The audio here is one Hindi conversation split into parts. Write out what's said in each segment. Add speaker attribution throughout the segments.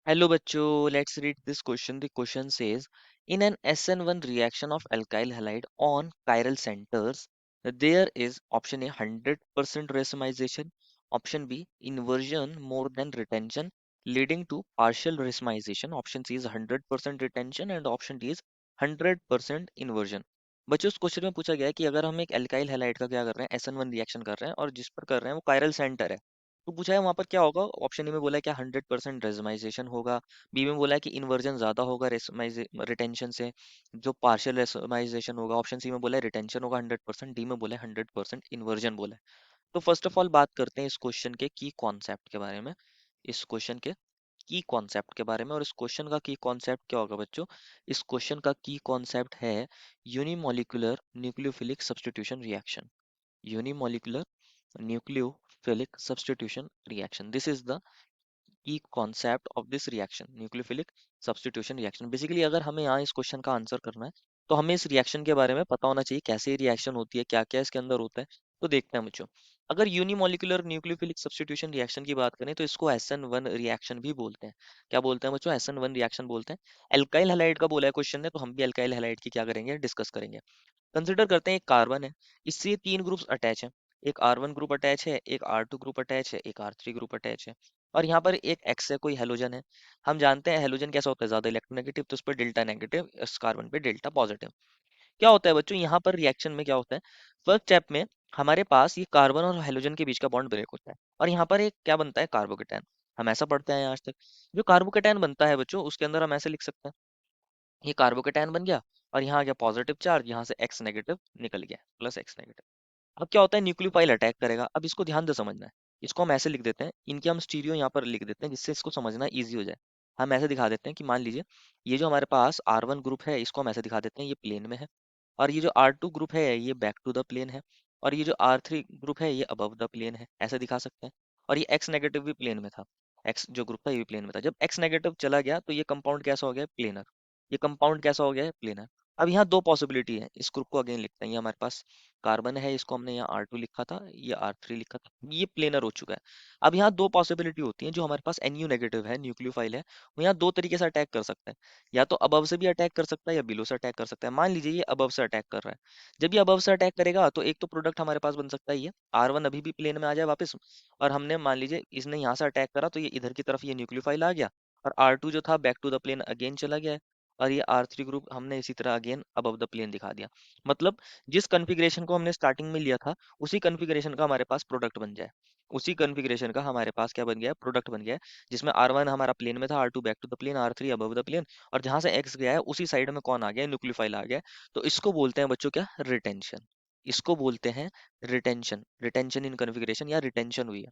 Speaker 1: Hello bachcho, let's read this question. The question says, in an SN1 reaction of alkyl halide on chiral centers, there is option A 100% racemization, option B inversion more than retention leading to partial racemization, option C is 100% retention and option D is 100% inversion. बच्चों इस क्वेश्चन में पूछा गया है कि अगर हम एक एल्काइल हैलाइड का क्या कर रहे हैं SN1 रिएक्शन कर रहे हैं और जिस पर कर रहे हैं वो कायरल सेंटर है, तो पूछा है वहां पर क्या होगा। ऑप्शन ए में बोला है क्या 100% रेजमाइजेशन होगा, बी में बोला है कि इन्वर्जन ज्यादा होगा रिटेंशन से, जो पार्शियल रेजमाइजेशन होगा। ऑप्शन सी में बोला है रिटेंशन होगा 100%, डी में बोला है 100% इन्वर्जन बोला है। तो फर्स्ट ऑफ ऑल बात करते हैं इस क्वेश्चन के की कॉन्सेप्ट के बारे में। इस क्वेश्चन के की कॉन्सेप्ट के बारे में, और इस क्वेश्चन का की कॉन्सेप्ट क्या होगा बच्चों। इस क्वेश्चन का की कॉन्सेप्ट है unimolecular nucleophilic substitution reaction. Unimolecular nucleophilic substitution reaction. This is the key concept of this reaction, nucleophilic substitution reaction. Basically अगर हमें यहाँ इस क्वेश्चन का आंसर करना है तो हमें इस रिएक्शन के बारे में पता होना चाहिए, कैसे रिएक्शन होती है, क्या क्या इसके अंदर होता है। तो देखते हैं बच्चों, अगर यूनिमोलिकुलर न्यूक्लियोफिलिक सब्स्टिट्यूशन रिएक्शन की बात करें तो इसको SN1 रिएक्शन भी बोलते हैं। क्या बोलते हैं बच्चों? SN1 रिएक्शन बोलते हैं। एल्काइल हैलाइड का बोला है क्वेश्चन ने, तो हम भी एल्काइल हैलाइड की क्या करेंगे, डिस्कस करेंगे। कंसिडर करते हैं एक कार्बन है, इससे तीन ग्रुप्स अटैच हैं। एक R1 ग्रुप अटैच है, एक R2 ग्रुप अटैच है, एक R3 ग्रुप अटैच है। और यहाँ पर एक X है, कोई हेलोजन है। हम जानते हैं हेलोजन कैसा होता है, ज्यादा इलेक्ट्रोनेगेटिव, तो उस पर डेल्टा नेगेटिव, इस कार्बन पे डेल्टा पॉजिटिव। क्या होता है बच्चों यहाँ पर रिएक्शन में, क्या होता है फर्स्ट स्टेप में, हमारे पास ये कार्बन और हेलोजन के बीच का बॉन्ड ब्रेक होता है और यहाँ पर एक क्या बनता है, कार्बोकेटायन। हम ऐसा पढ़ते हैं आज तक। जो कार्बोकेटायन बनता है बच्चों, उसके अंदर हम ऐसे लिख सकते हैं, ये कार्बोकेटायन बन गया और यहाँ आ गया पॉजिटिव चार्ज, यहाँ से एक्स नेगेटिव निकल गया, प्लस एक्स नेगेटिव। अब क्या होता है, न्यूक्लियोफाइल अटैक करेगा। अब इसको ध्यान से समझना है। इसको हम ऐसे लिख देते हैं, इनके हम स्टीरियो यहाँ पर लिख देते हैं जिससे इसको समझना इजी हो जाए। हम ऐसे दिखा देते हैं कि मान लीजिए ये जो हमारे पास R1 ग्रुप है, इसको हम ऐसे दिखा देते हैं ये प्लेन में है, और ये जो R2 ग्रुप है ये बैक टू द प्लेन है, और ये जो R3 ग्रुप है ये अबव द प्लेन है, ऐसे दिखा सकते हैं। और ये एक्स नेगेटिव भी प्लेन में था, एक्स जो ग्रुप था ये भी प्लेन में था। जब एक्स नेगेटिव चला गया तो ये कंपाउंड कैसा हो गया, प्लेनर। ये कंपाउंड कैसा हो गया है, प्लेनर। अब यहाँ दो पॉसिबिलिटी है, इस ग्रुप को अगेन लिखते हैं। ये हमारे पास कार्बन है, इसको हमने यहाँ R2 लिखा था, ये R3 लिखा था, ये प्लेनर हो चुका है। अब यहाँ दो पॉसिबिलिटी होती है, जो हमारे पास Nu नेगेटिव है, न्यूक्लियोफाइल है, वो यहाँ दो तरीके से अटैक कर सकता है। या तो अबव से भी अटैक कर सकता है या बिलो से अटैक कर सकता है। मान लीजिए ये अबव से अटैक कर रहा है। जब ये अबव से अटैक करेगा तो एक तो प्रोडक्ट हमारे पास बन सकता है ये R1 अभी भी प्लेन में आ जाए वापस, और हमने मान लीजिए इसने यहाँ से अटैक करा तो ये इधर की तरफ ये न्यूक्लियोफाइल आ गया, और R2 जो था back to the plane again चला गया है, और ये R3 ग्रुप हमने इसी तरह अगेन अबव द प्लेन दिखा दिया। मतलब जिस कॉन्फ़िगरेशन को हमने स्टार्टिंग में लिया था उसी कॉन्फ़िगरेशन का हमारे पास प्रोडक्ट बन जाए। उसी कॉन्फ़िगरेशन का हमारे पास क्या बन गया है, प्रोडक्ट बन गया है, जिसमें R1 हमारा प्लेन में था, R2 back to the plane, R3 above the plane, और जहां से X गया है उसी साइड में कौन आ गया है, न्यूक्लियोफाइल आ गया है। तो इसको बोलते हैं बच्चों क्या, रिटेंशन। इसको बोलते हैं रिटेंशन, रिटेंशन इन कॉन्फ़िगरेशन या रिटेंशन हुई है।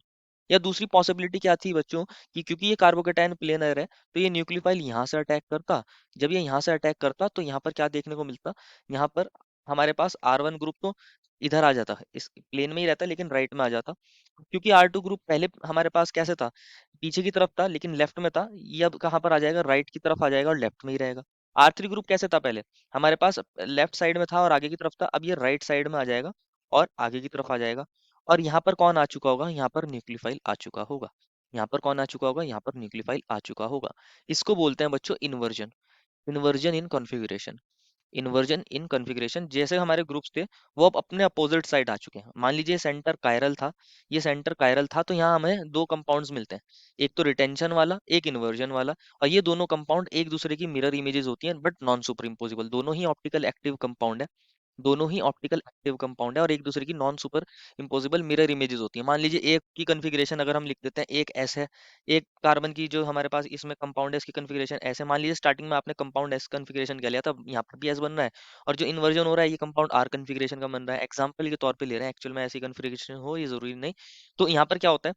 Speaker 1: या दूसरी पॉसिबिलिटी क्या थी बच्चों, कि क्योंकि ये कार्बोकेटायन प्लेनर है तो ये न्यूक्लियोफाइल यहाँ से अटैक करता। जब ये यहाँ से अटैक करता तो यहाँ पर क्या देखने को मिलता, यहाँ पर हमारे पास R1 ग्रुप तो इधर आ जाता है, इस प्लेन में ही रहता लेकिन राइट में आ जाता। क्योंकि R2 ग्रुप पहले हमारे पास कैसे था, पीछे की तरफ था लेकिन लेफ्ट में था, ये अब कहाँ पर आ जाएगा, राइट की तरफ आ जाएगा और लेफ्ट में ही रहेगा। R3 ग्रुप कैसे था, पहले हमारे पास लेफ्ट साइड में था और आगे की तरफ था, अब ये राइट साइड में आ जाएगा और आगे की तरफ आ जाएगा। और यहाँ पर कौन आ चुका होगा, यहाँ पर न्यूक्लियोफाइल आ चुका होगा। यहाँ पर कौन आ चुका होगा, यहाँ पर न्यूक्लियोफाइल आ चुका होगा। इसको बोलते हैं बच्चों inversion. Inversion in configuration. Inversion in configuration, जैसे हमारे ग्रुप्स थे वो अब अपने अपोजिट साइड आ चुके हैं। मान लीजिए सेंटर कायरल था, ये सेंटर कायरल था, तो यहाँ हमें दो कंपाउंड्स मिलते हैं, एक तो रिटेंशन वाला, एक इन्वर्जन वाला। और ये दोनों कंपाउंड एक दूसरे की मिरर इमेजेस होती हैं बट नॉन सुपर इम्पोजिबल। दोनों ही ऑप्टिकल एक्टिव कंपाउंड है, दोनों ही ऑप्टिकल एक्टिव कंपाउंड है और एक दूसरे की non super imposable mirror images होती है। मान लीजिए एक की कॉन्फ़िगरेशन अगर हम लिख देते हैं, एक एस है, एक कार्बन की जो हमारे पास इसमें कंपाउंड है इसकी कॉन्फ़िगरेशन एस है। मान लीजिए स्टार्टिंग में आपने कंपाउंड एस कॉन्फ़िगरेशन क्या लिया था, यहाँ पर भी एस बन रहा है, और जो इन्वर्जन हो रहा है ये कंपाउंड आर कॉन्फ़िगरेशन का बन रहा है। एग्जाम्पल के तौर पे ले रहे हैं, एक्चुअल में ऐसी कॉन्फ़िगरेशन हो ये जरूरी नहीं। तो यहाँ पर क्या होता है,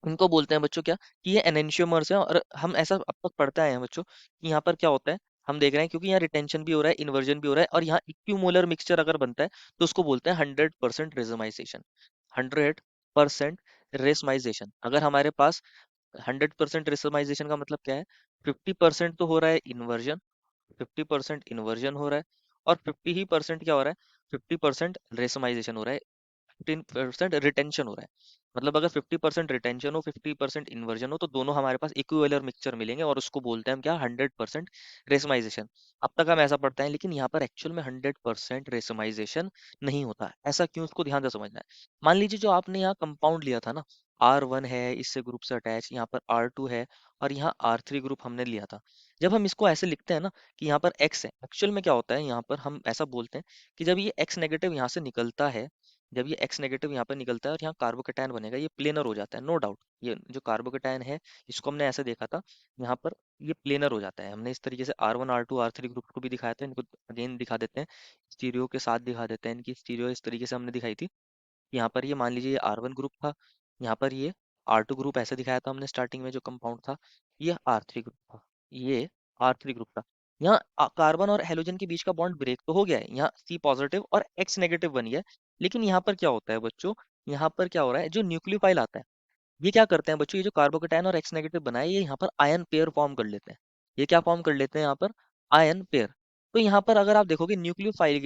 Speaker 1: इनको बोलते हैं बच्चों क्या, कि ये एनेंशियोमर्स हैं। और हम ऐसा अब तक पढ़ते आए हैं बच्चों कि यहाँ पर क्या होता है, हम देख रहे हैं क्योंकि यहाँ रिटेंशन भी हो रहा है, इन्वर्जन भी हो रहा है, और यहाँ इक्विमोलर मिक्सचर अगर बनता है तो उसको बोलते हैं 100% रेजमाइजेशन। 100% रेसमाइजेशन। अगर हमारे पास 100% रेसमाइजेशन का मतलब क्या है, 50% तो हो रहा है इन्वर्जन, 50% इन्वर्जन हो रहा है, और 50% क्या हो रहा है, 50% रेसमाइजेशन हो रहा है। 15% रिटेंशन हो रहा है। मतलब अगर 50% रिटेंशन हो 50% इन्वर्जन हो तो दोनों हमारे पास इक्विवेलर मिक्सचर मिलेंगे और उसको बोलते हैं हम क्या, 100% रेसमाइजेशन। अब तक हम ऐसा पढ़ते हैं, लेकिन यहाँ पर एक्चुअल में 100% रेसमाइजेशन नहीं होता। ऐसा क्यों, उसको ध्यान से समझना है। मान लीजिए जो आपने यहाँ कंपाउंड लिया था ना, R1 है, इससे ग्रुप से अटैच, यहाँ पर R2 है, और यहाँ R3 ग्रुप हमने लिया था। जब हम इसको ऐसे लिखते हैं ना कि यहाँ पर X है, एक्चुअल में क्या होता है, यहाँ पर हम ऐसा बोलते हैं कि जब ये X नेगेटिव यहाँ से निकलता है, जब ये X नेगेटिव यहाँ पर निकलता है और यहाँ कार्बोकेटायन बनेगा, ये प्लेनर हो जाता है, नो डाउट। ये जो कार्बोकेटायन है, इसको हमने ऐसे देखा था, यहाँ पर ये प्लेनर हो जाता है। हमने इस तरीके से R1 R2 R3 ग्रुप को भी दिखाया था, इनको अगेन दिखा देते हैं, स्टीरियो के साथ दिखा देते हैं, इनकी स्टीरियो इस तरीके से हमने दिखाई थी। यहाँ पर ये मान लीजिए ये R1 ग्रुप था, यहाँ पर ये R2 ग्रुप ऐसे दिखाया था हमने स्टार्टिंग में जो कंपाउंड था, ये R3 ग्रुप था, ये R3 ग्रुप था। यहाँ कार्बन और हेलोजन के बीच का बॉन्ड ब्रेक तो हो गया है, यहाँ C पॉजिटिव और X नेगेटिव बन गया है। लेकिन यहाँ पर क्या होता है बच्चों, यहाँ पर क्या हो रहा है, जो न्यूक्लियोफाइल आता है, ये क्या करते हैं बच्चों, ये जो कार्बोकेटायन और एक्स नेगेटिव बनाए, ये यहाँ पर आयन पेयर फॉर्म कर लेते हैं। ये क्या फॉर्म कर लेते हैं यहाँ पर, आयन पेयर। तो यहाँ पर अगर आप देखोगे न्यूक्लियोफाइल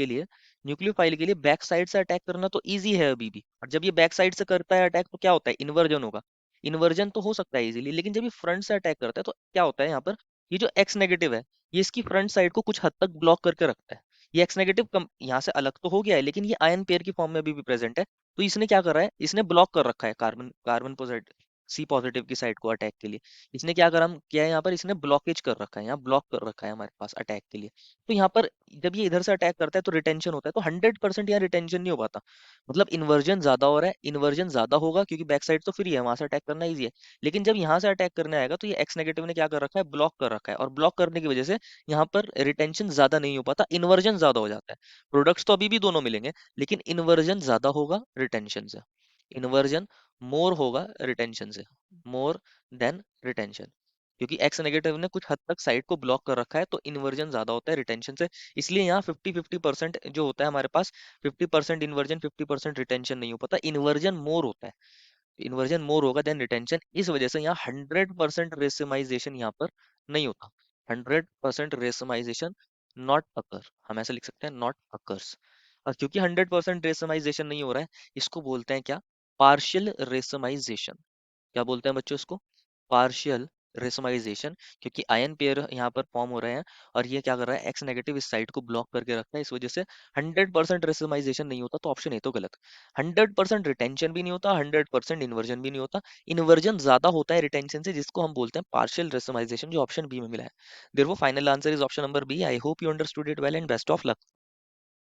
Speaker 1: के लिए बैक साइड से अटैक करना तो इजी है अभी भी, और जब ये बैक साइड से करता है अटैक तो क्या होता है, इन्वर्जन होगा। इन्वर्जन तो हो सकता है इजीली, लेकिन जब ये फ्रंट से अटैक करता है तो क्या होता है यहाँ पर, ये जो एक्स नेगेटिव है, ये इसकी फ्रंट साइड को कुछ हद तक ब्लॉक करके रखता है। ये एक्स नेगेटिव कम यहाँ से अलग तो हो गया है, लेकिन ये आयन पेयर की फॉर्म में अभी भी प्रेजेंट है। तो इसने क्या कर रहा है, इसने ब्लॉक कर रखा है कार्बन कार्बन पॉजिटिव सी पॉजिटिव की साइड को अटैक के लिए। इसने क्या करा, किया है यहाँ पर, इसने ब्लॉकेज कर रखा है, यहाँ ब्लॉक कर रखा है हमारे पास अटैक के लिए। तो यहाँ पर जब ये इधर से अटैक करता है तो रिटेंशन होता है, तो 100% यहाँ रिटेंशन नहीं हो पाता। मतलब इन्वर्जन ज्यादा हो रहा है, इन्वर्जन ज्यादा होगा क्योंकि बैक साइड तो फ्री है, वहां से अटैक करना ईजी है। लेकिन जब यहाँ से अटैक करने आएगा तो ये एक्स नेगेटिव ने क्या कर रखा है, ब्लॉक कर रखा है, और ब्लॉक करने की वजह से यहाँ पर रिटेंशन ज्यादा नहीं हो पाता, इन्वर्जन ज्यादा हो जाता है। प्रोडक्ट्स तो अभी भी दोनों मिलेंगे, लेकिन इन्वर्जन ज्यादा होगा रिटेंशन से। इन्वर्जन मोर होगा रिटेंशन से, मोर देन रिटेंशन, क्योंकि एक्स नेगेटिव ने कुछ हद तक साइड को ब्लॉक कर रखा है, तो इन्वर्जन ज्यादा होता है रिटेंशन से। इसलिए यहाँ 50-50% जो होता है हमारे पास, 50% इन्वर्जन 50% रिटेंशन नहीं हो पाता, इन्वर्जन मोर होता है। इन्वर्जन मोर होगा देन रिटेंशन, इस वजह से यहाँ 100% रेसमाइजेशन यहाँ पर नहीं होता। 100% रेसमाइजेशन नॉट अकर, हम ऐसे लिख सकते हैं, नॉट अकर्स। और क्योंकि 100% रेसमाइजेशन नहीं हो रहा है, इसको बोलते हैं क्या, पार्शियल रेसमाइजेशन। क्या बोलते हैं बच्चों इसको, पार्शियल रेसमाइजेशन। क्योंकि आयन पेयर यहाँ पर फॉर्म हो रहे हैं, और ये क्या कर रहा है, एक्स नेगेटिव इस साइड को ब्लॉक करके रखता है, इस वजह से 100% रेसमाइजेशन नहीं होता, तो ऑप्शन ए तो गलत। 100% रिटेंशन भी नहीं होता, 100% इन्वर्जन भी नहीं होता, इन्वर्जन ज्यादा होता है रिटेंशन से, जिसको हम बोलते हैं पार्शियल रेसमाइजेशन, जो ऑप्शन बी में मिला है। Therefore final answer is option number B. I hope you understood it well and best of luck.